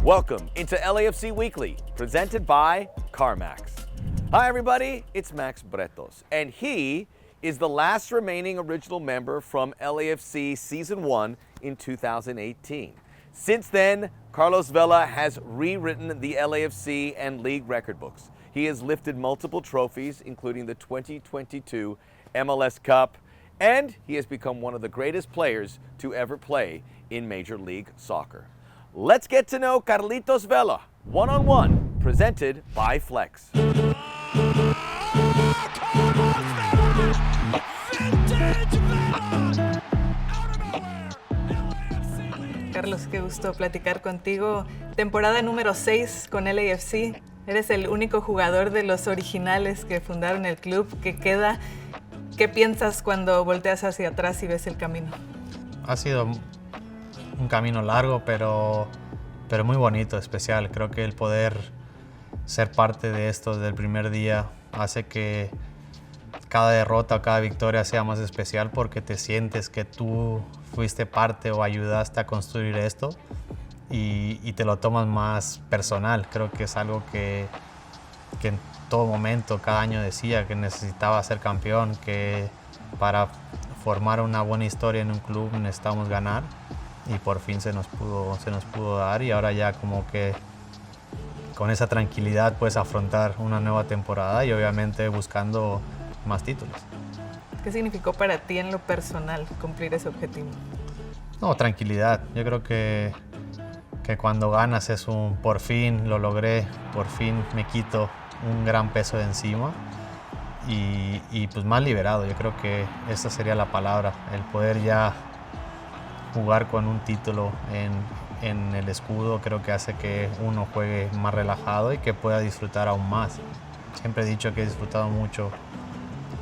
Welcome into LAFC Weekly, presented by CarMax. Hi everybody, it's Max Bretos, and he is the last remaining original member from LAFC Season 1 in 2018. Since then, Carlos Vela has rewritten the LAFC and league record books. He has lifted multiple trophies, including the 2022 MLS Cup, and he has become one of the greatest players to ever play in Major League Soccer. Let's get to know Carlitos Vela, one-on-one, presented by Flex. Carlos, qué gusto platicar contigo. Temporada número 6 con LAFC. Eres el único jugador de los originales que fundaron el club que queda. ¿Qué piensas cuando volteas hacia atrás y ves el camino? Ha sido un camino largo, pero muy bonito, especial. Creo que el poder ser parte de esto desde el primer día hace que cada derrota o cada victoria sea más especial porque te sientes que tú fuiste parte o ayudaste a construir esto y te lo tomas más personal. Creo que es algo que en todo momento, cada año decía que necesitaba ser campeón, que para formar una buena historia en un club necesitamos ganar. Y por fin se nos pudo dar, y ahora ya como que con esa tranquilidad puedes afrontar una nueva temporada y obviamente buscando más títulos. ¿Qué significó para ti en lo personal cumplir ese objetivo? No, tranquilidad. Yo creo que cuando ganas es un por fin lo logré, por fin me quito un gran peso de encima y pues más liberado. Yo creo que esa sería la palabra, el poder ya jugar con un título en el escudo. Creo que hace que uno juegue más relajado y que pueda disfrutar aún más. Siempre he dicho que he disfrutado mucho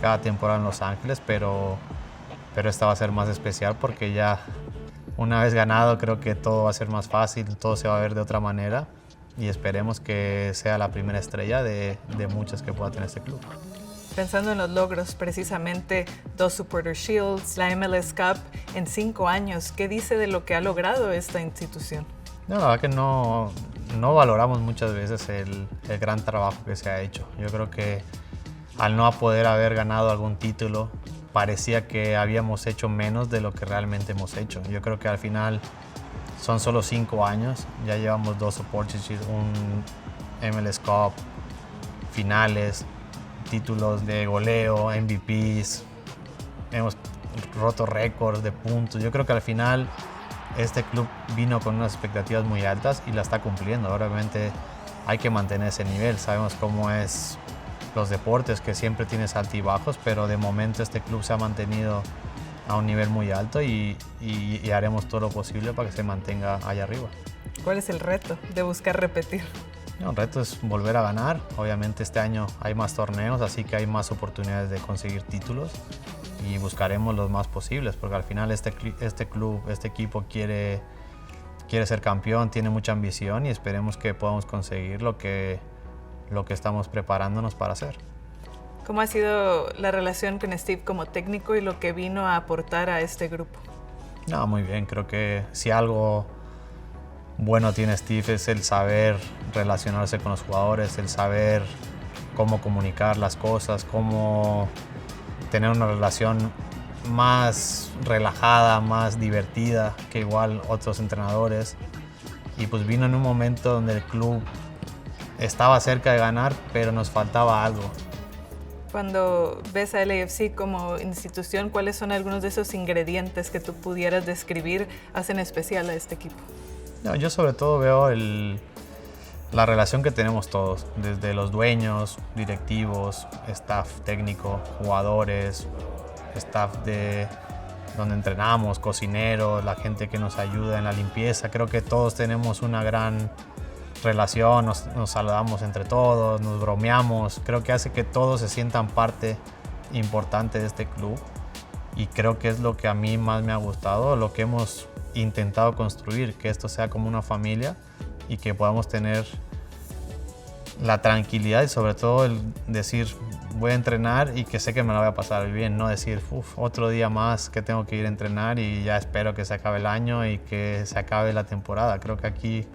cada temporada en Los Ángeles, pero esta va a ser más especial porque ya una vez ganado creo que todo va a ser más fácil, todo se va a ver de otra manera y esperemos que sea la primera estrella de muchas que pueda tener este club. Pensando en los logros, precisamente 2 Supporter Shields, la MLS Cup en 5 años, ¿qué dice de lo que ha logrado esta institución? No, la verdad que no valoramos muchas veces el gran trabajo que se ha hecho. Yo creo que al no poder haber ganado algún título, parecía que habíamos hecho menos de lo que realmente hemos hecho. Yo creo que al final son solo 5 años, ya llevamos 2 Supporter Shields, un MLS Cup, finales, títulos de goleo, MVPs, hemos roto récords de puntos. Yo creo que al final este club vino con unas expectativas muy altas y la está cumpliendo. Obviamente hay que mantener ese nivel. Sabemos cómo es los deportes, que siempre tienes altibajos, pero de momento este club se ha mantenido a un nivel muy alto y haremos todo lo posible para que se mantenga allá arriba. ¿Cuál es el reto de buscar repetir? El reto es volver a ganar. Obviamente este año hay más torneos, así que hay más oportunidades de conseguir títulos y buscaremos los más posibles, porque al final este club, este equipo quiere ser campeón, tiene mucha ambición y esperemos que podamos conseguir lo que estamos preparándonos para hacer. ¿Cómo ha sido la relación con Steve como técnico y lo que vino a aportar a este grupo? No, muy bien. Creo que si algo bueno tiene Steve es el saber relacionarse con los jugadores, el saber cómo comunicar las cosas, cómo tener una relación más relajada, más divertida que igual otros entrenadores. Y pues vino en un momento donde el club estaba cerca de ganar, pero nos faltaba algo. Cuando ves a LAFC como institución, ¿cuáles son algunos de esos ingredientes que tú pudieras describir hacen especial a este equipo? No, yo sobre todo veo la relación que tenemos todos, desde los dueños, directivos, staff técnico, jugadores, staff de donde entrenamos, cocineros, la gente que nos ayuda en la limpieza. Creo que todos tenemos una gran relación, nos saludamos entre todos, nos bromeamos. Creo que hace que todos se sientan parte importante de este club y creo que es lo que a mí más me ha gustado, lo que hemos intentado construir, que esto sea como una familia y que podamos tener la tranquilidad y sobre todo el decir voy a entrenar y que sé que me la voy a pasar bien, no decir otro día más que tengo que ir a entrenar y ya espero que se acabe el año y que se acabe la temporada. Creo que aquí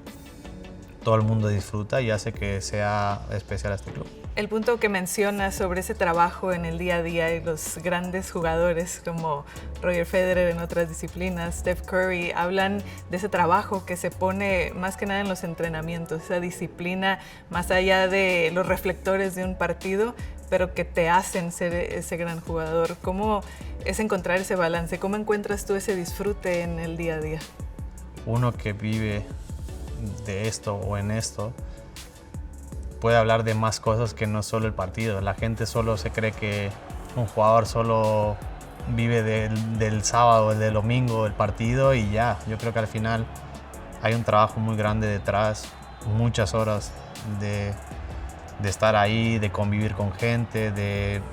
todo el mundo disfruta y hace que sea especial este club. El punto que mencionas sobre ese trabajo en el día a día y los grandes jugadores como Roger Federer en otras disciplinas, Steph Curry, hablan de ese trabajo que se pone más que nada en los entrenamientos, esa disciplina más allá de los reflectores de un partido, pero que te hacen ser ese gran jugador. ¿Cómo es encontrar ese balance? ¿Cómo encuentras tú ese disfrute en el día a día? Uno que vive de esto o en esto puede hablar de más cosas que no solo el partido. La gente solo se cree que un jugador solo vive del sábado, del domingo, del partido y ya. Yo creo que al final hay un trabajo muy grande detrás, muchas horas de estar ahí, de convivir con gente, de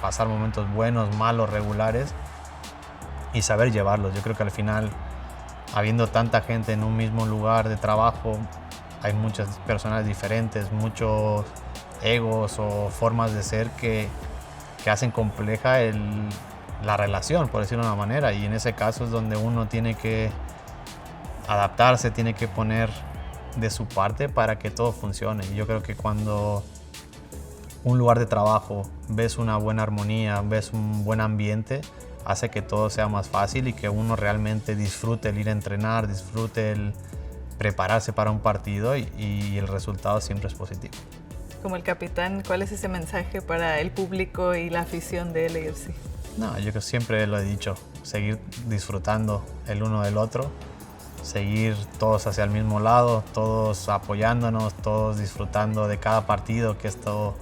pasar momentos buenos, malos, regulares y saber llevarlos. Yo creo que al final, habiendo tanta gente en un mismo lugar de trabajo, hay muchas personas diferentes, muchos egos o formas de ser que hacen compleja la relación, por decirlo de una manera. Y en ese caso es donde uno tiene que adaptarse, tiene que poner de su parte para que todo funcione. Y yo creo que cuando un lugar de trabajo ves una buena armonía, ves un buen ambiente, hace que todo sea más fácil y que uno realmente disfrute el ir a entrenar, disfrute el prepararse para un partido y el resultado siempre es positivo. Como el capitán, ¿cuál es ese mensaje para el público y la afición de LAFC? No, yo que siempre lo he dicho, seguir disfrutando el uno del otro, seguir todos hacia el mismo lado, todos apoyándonos, todos disfrutando de cada partido, que esto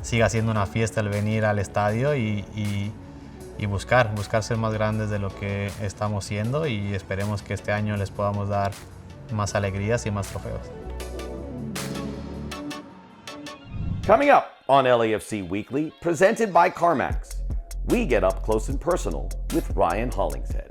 siga siendo una fiesta el venir al estadio y buscar ser más grandes de lo que estamos siendo y esperemos que este año les podamos dar más alegrías y más trofeos. Coming up on LAFC Weekly, presented by CarMax, we get up close and personal with Ryan Hollingshead.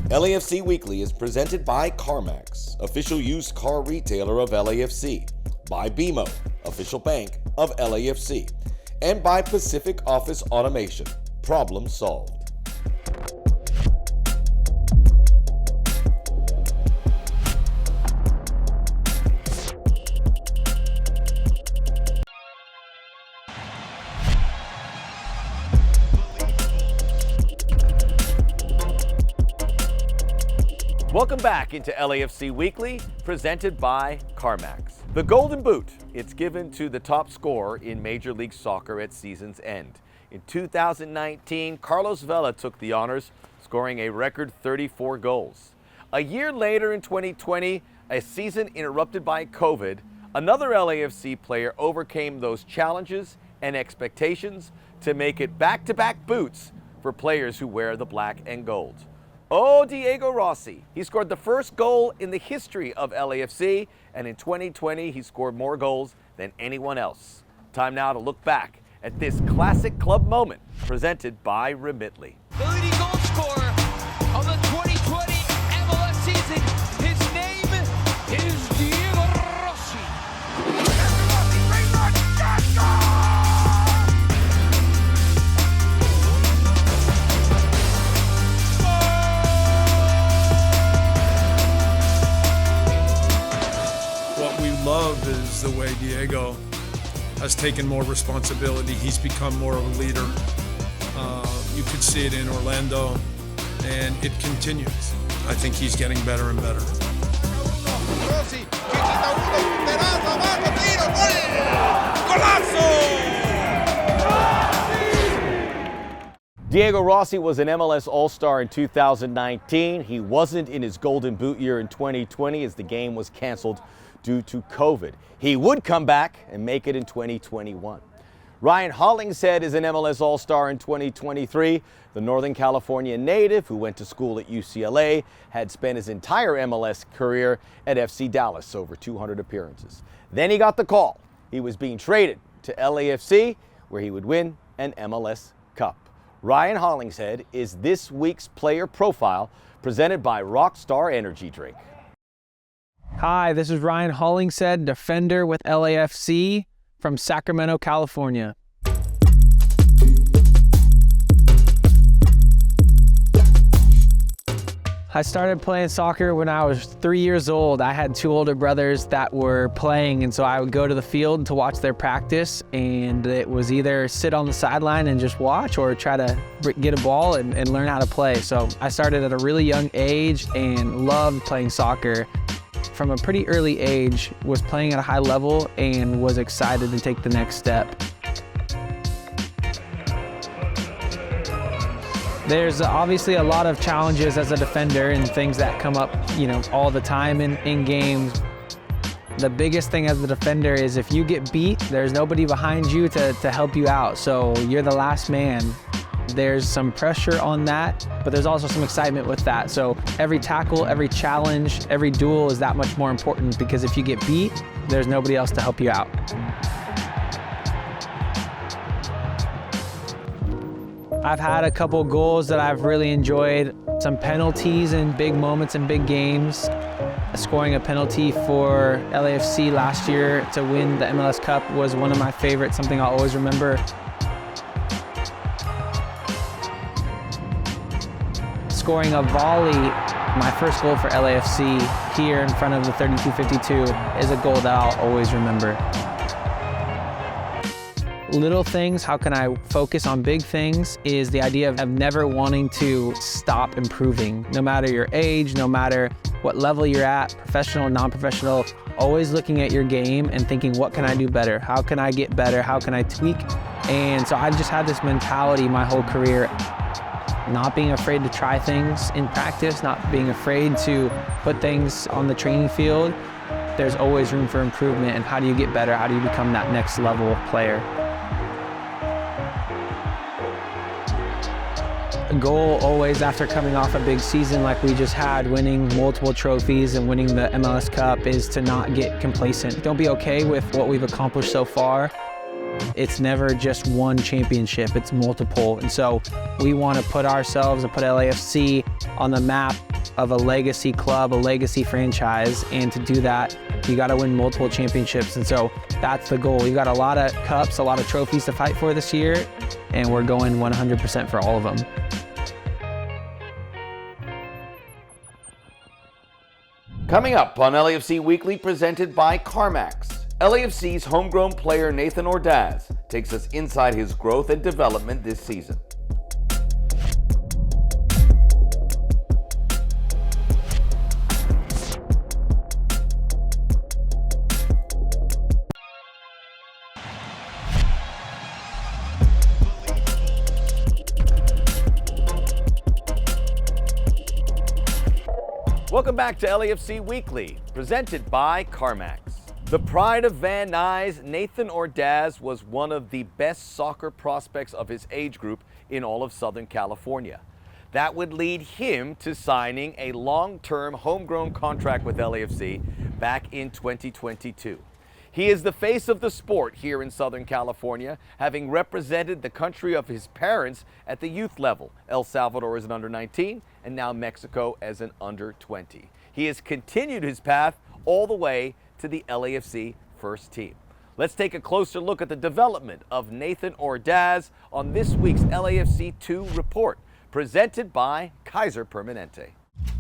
LAFC Weekly is presented by CarMax, official used car retailer of LAFC, by BMO, official bank of LAFC, and by Pacific Office Automation. Problem solved. Welcome back into LAFC Weekly, presented by CarMax. The Golden Boot, it's given to the top scorer in Major League Soccer at season's end. In 2019, Carlos Vela took the honors, scoring a record 34 goals. A year later in 2020, a season interrupted by COVID, another LAFC player overcame those challenges and expectations to make it back-to-back boots for players who wear the black and gold. Oh, Diego Rossi. He scored the first goal in the history of LAFC, and in 2020, he scored more goals than anyone else. Time now to look back at this classic club moment presented by Remitly. The leading goal scorer of the 2020 MLS season. His name is Diego Rossi. What we love is the way Diego has taken more responsibility. He's become more of a leader. You could see it in Orlando, and it continues. I think he's getting better and better. Rossi, che quita uno, Terrazzo, avanti, tiro, gol! Diego Rossi was an MLS All-Star in 2019. He wasn't in his Golden Boot year in 2020 as the game was canceled due to COVID. He would come back and make it in 2021. Ryan Hollingshead is an MLS All-Star in 2023. The Northern California native who went to school at UCLA had spent his entire MLS career at FC Dallas, over 200 appearances. Then he got the call. He was being traded to LAFC, where he would win an MLS Cup. Ryan Hollingshead is this week's player profile, presented by Rockstar Energy Drink. Hi, this is Ryan Hollingshead, defender with LAFC from Sacramento, California. I started playing soccer when I was 3 years old. I had 2 older brothers that were playing, and so I would go to the field to watch their practice, and it was either sit on the sideline and just watch or try to get a ball and learn how to play. So I started at a really young age and loved playing soccer. From a pretty early age, was playing at a high level and was excited to take the next step. There's obviously a lot of challenges as a defender and things that come up, all the time in games. The biggest thing as a defender is if you get beat, there's nobody behind you to help you out. So you're the last man. There's some pressure on that, but there's also some excitement with that. So every tackle, every challenge, every duel is that much more important because if you get beat, there's nobody else to help you out. I've had a couple goals that I've really enjoyed, some penalties in big moments and big games. Scoring a penalty for LAFC last year to win the MLS Cup was one of my favorites, something I'll always remember. Scoring a volley, my first goal for LAFC here in front of the 3252 is a goal that I'll always remember. Little things, how can I focus on big things, is the idea of never wanting to stop improving. No matter your age, no matter what level you're at, professional, non-professional, always looking at your game and thinking, what can I do better? How can I get better? How can I tweak? And so I just had this mentality my whole career, not being afraid to try things in practice, not being afraid to put things on the training field. There's always room for improvement, and how do you get better? How do you become that next level player? Goal always after coming off a big season like we just had, winning multiple trophies and winning the MLS Cup, is to not get complacent. Don't be okay with what we've accomplished so far. It's never just one championship, it's multiple. And so we want to put ourselves and put LAFC on the map of a legacy club, a legacy franchise. And to do that, you got to win multiple championships. And so that's the goal. You got a lot of cups, a lot of trophies to fight for this year, and we're going 100% for all of them. Coming up on LAFC Weekly, presented by CarMax, LAFC's homegrown player Nathan Ordaz takes us inside his growth and development this season. Welcome back to LAFC Weekly, presented by CarMax. The pride of Van Nuys, Nathan Ordaz was one of the best soccer prospects of his age group in all of Southern California. That would lead him to signing a long-term homegrown contract with LAFC back in 2022. He is the face of the sport here in Southern California, having represented the country of his parents at the youth level, El Salvador as an under-19, and now Mexico as an under-20. He has continued his path all the way to the LAFC first team. Let's take a closer look at the development of Nathan Ordaz on this week's LAFC 2 report, presented by Kaiser Permanente.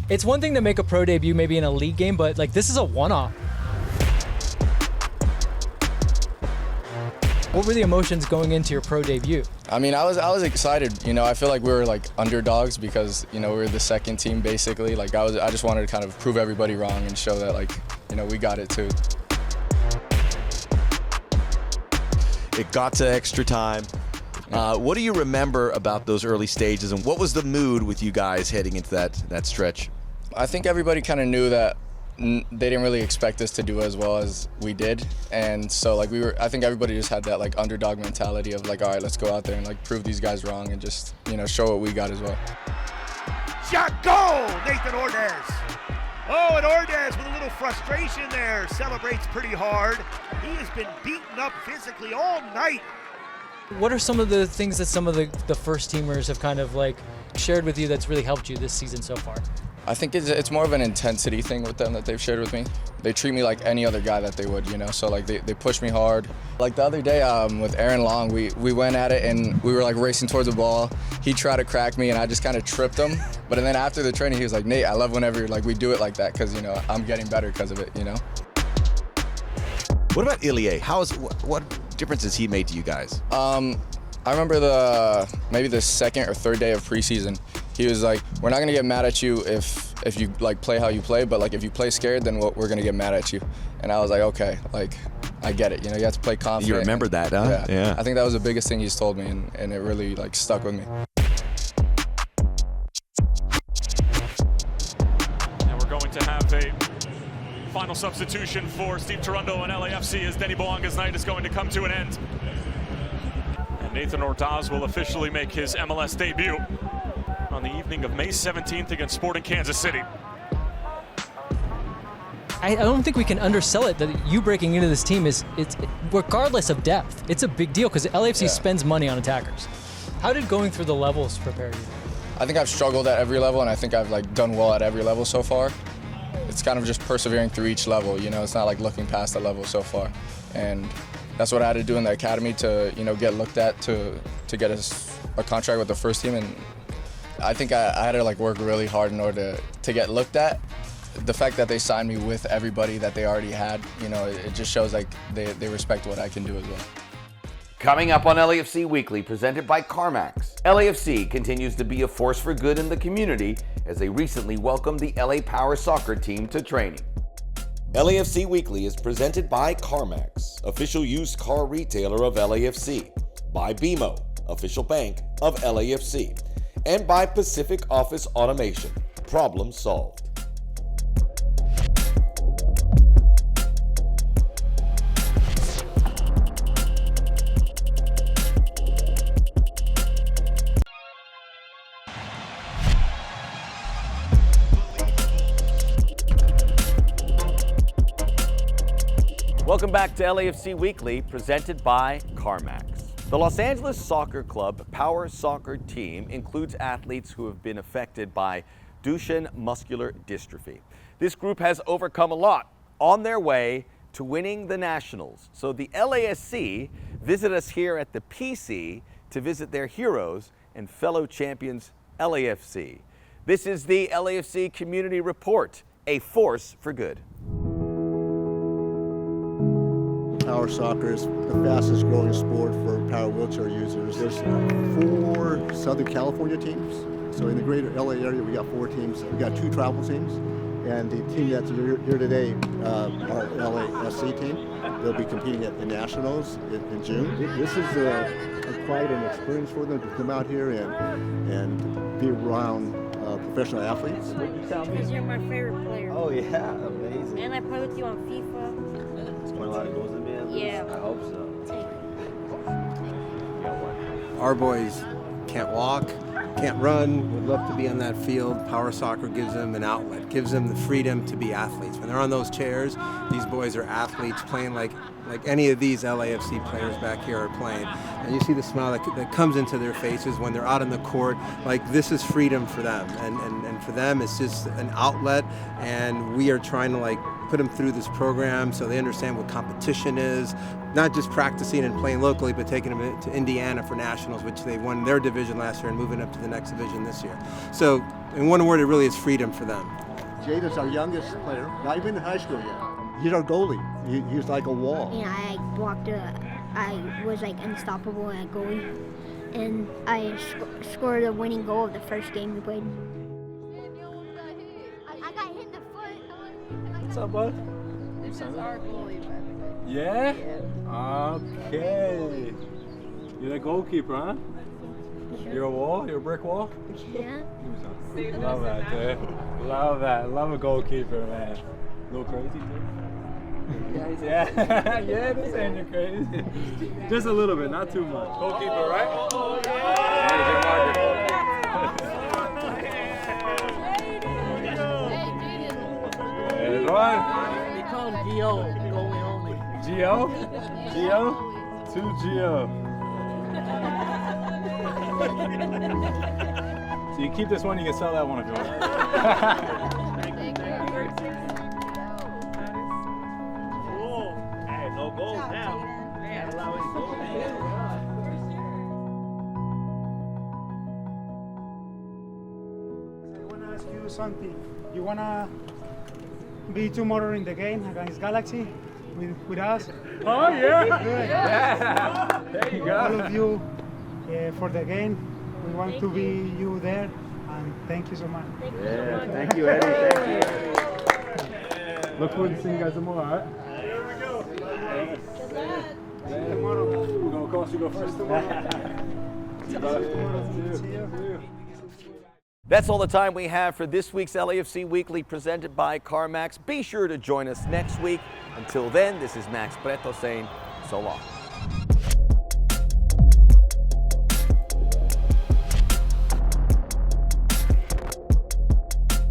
It's one thing to make a pro debut maybe in a league game, but this is a one-off. What were the emotions going into your pro debut? I mean, I was excited. I feel like we were underdogs because we were the second team basically. I just wanted to kind of prove everybody wrong and show that we got it too. It got to extra time. What do you remember about those early stages, and what was the mood with you guys heading into that stretch? I think everybody kind of knew that they didn't really expect us to do as well as we did, and so I think everybody just had that underdog mentality of all right, let's go out there and prove these guys wrong and just show what we got as well. Shot goal, Nathan Ordaz. Oh, and Ordaz with a little frustration there, celebrates pretty hard. He has been beaten up physically all night. What are some of the things that some of the first teamers have kind of shared with you that's really helped you this season so far? I think it's more of an intensity thing with them that they've shared with me. They treat me like any other guy that they would, you know, so like they push me hard. Like the other day with Aaron Long, we went at it and we were like racing towards the ball. He tried to crack me and I just kind of tripped him. But then after the training, he was like, Nate, I love whenever like we do it like that because, you know, I'm getting better because of it, you know. What about Ilie? What difference has he made to you guys? I remember maybe the second or third day of preseason, he was like, we're not gonna get mad at you if you like play how you play, but like if you play scared, then we're gonna get mad at you. And I was like, okay, like I get it. You know, you have to play confident. You remember that, huh? Yeah. I think that was the biggest thing he's told me, and it really like stuck with me. And we're going to have a final substitution for Steve Torundo and LAFC as Denny Boanga's night is going to come to an end. And Nathan Ordaz will officially make his MLS debut on the evening of May 17th against Sporting Kansas City. I don't think we can undersell it that you breaking into this team it's regardless of depth. It's a big deal because LAFC spends money on attackers. How did going through the levels prepare you? I think I've struggled at every level, and I think I've like done well at every level so far. It's kind of just persevering through each level. You know, it's not like looking past the level so far, and that's what I had to do in the academy to, you know, get looked at to get a contract with the first team. And I think I had to like work really hard in order to get looked at. The fact that they signed me with everybody that they already had, you know, it just shows like they respect what I can do as well. Coming up on LAFC Weekly, presented by CarMax. LAFC continues to be a force for good in the community as they recently welcomed the LA Power soccer team to training. LAFC Weekly is presented by CarMax, official used car retailer of LAFC, by BMO, official bank of LAFC, and by Pacific Office Automation. Problem solved. Welcome back to LAFC Weekly, presented by CarMax. The Los Angeles Soccer Club Power Soccer team includes athletes who have been affected by Duchenne muscular dystrophy. This group has overcome a lot on their way to winning the Nationals. So the LASC visit us here at the PC to visit their heroes and fellow champions, LAFC. This is the LAFC Community Report, a force for good. Power soccer is the fastest growing sport for power wheelchair users. There's 4 Southern California teams. So in the greater LA area, we got 4 teams. We got 2 travel teams. And the team that's here today, our LASC team, they'll be competing at the Nationals in June. This is quite an experience for them to come out here and be around professional athletes. Because you're my favorite player. Oh yeah, amazing. And I play with you on FIFA. Scoring a lot of goals in the end? Yeah. I hope so. Our boys can't walk, can't run, would love to be on that field. Power soccer gives them an outlet, gives them the freedom to be athletes. When they're on those chairs, these boys are athletes playing like any of these LAFC players back here are playing. And you see the smile that comes into their faces when they're out on the court. Like, this is freedom for them. And for them, it's just an outlet. And we are trying to like put them through this program so they understand what competition is. Not just practicing and playing locally, but taking them to Indiana for nationals, which they won their division last year and moving up to the next division this year. So in one word, it really is freedom for them. Jada's our youngest player, not even in high school yet. He's our goalie. He's like a wall. Yeah, I was like unstoppable at goalie. And I scored a winning goal of the first game we played. I got hit in the foot. What's up, bud? This is our goalie, by the way. Yeah? Okay. You're the goalkeeper, huh? You're a wall? You're a brick wall? Yeah. Love that, dude. Love that. Love a goalkeeper, man. A little crazy, too? Yeah. Yeah, this ain't you crazy. Just a little bit, not too much. Goalkeeper, right? Oh, yeah. There's one. They call him Gio, goalie only. Gio? Gio? 2 Gio. See, You keep this one, you can sell that one if you want. Hey, no goals now. Can't allow any goals. I want to ask you something. You want to be tomorrow in the game against Galaxy with us? Oh, yeah. Good. Yeah. There you go. All of you for the game. We want to be you there, and thank you so much. Yeah, thank you, Eddie. Thank you. Look forward to seeing you guys tomorrow, all right? Here we go. Tomorrow. We're going to cost you go first tomorrow. See you. That's all the time we have for this week's LAFC Weekly presented by CarMax. Be sure to join us next week. Until then, this is Max Preto saying so long.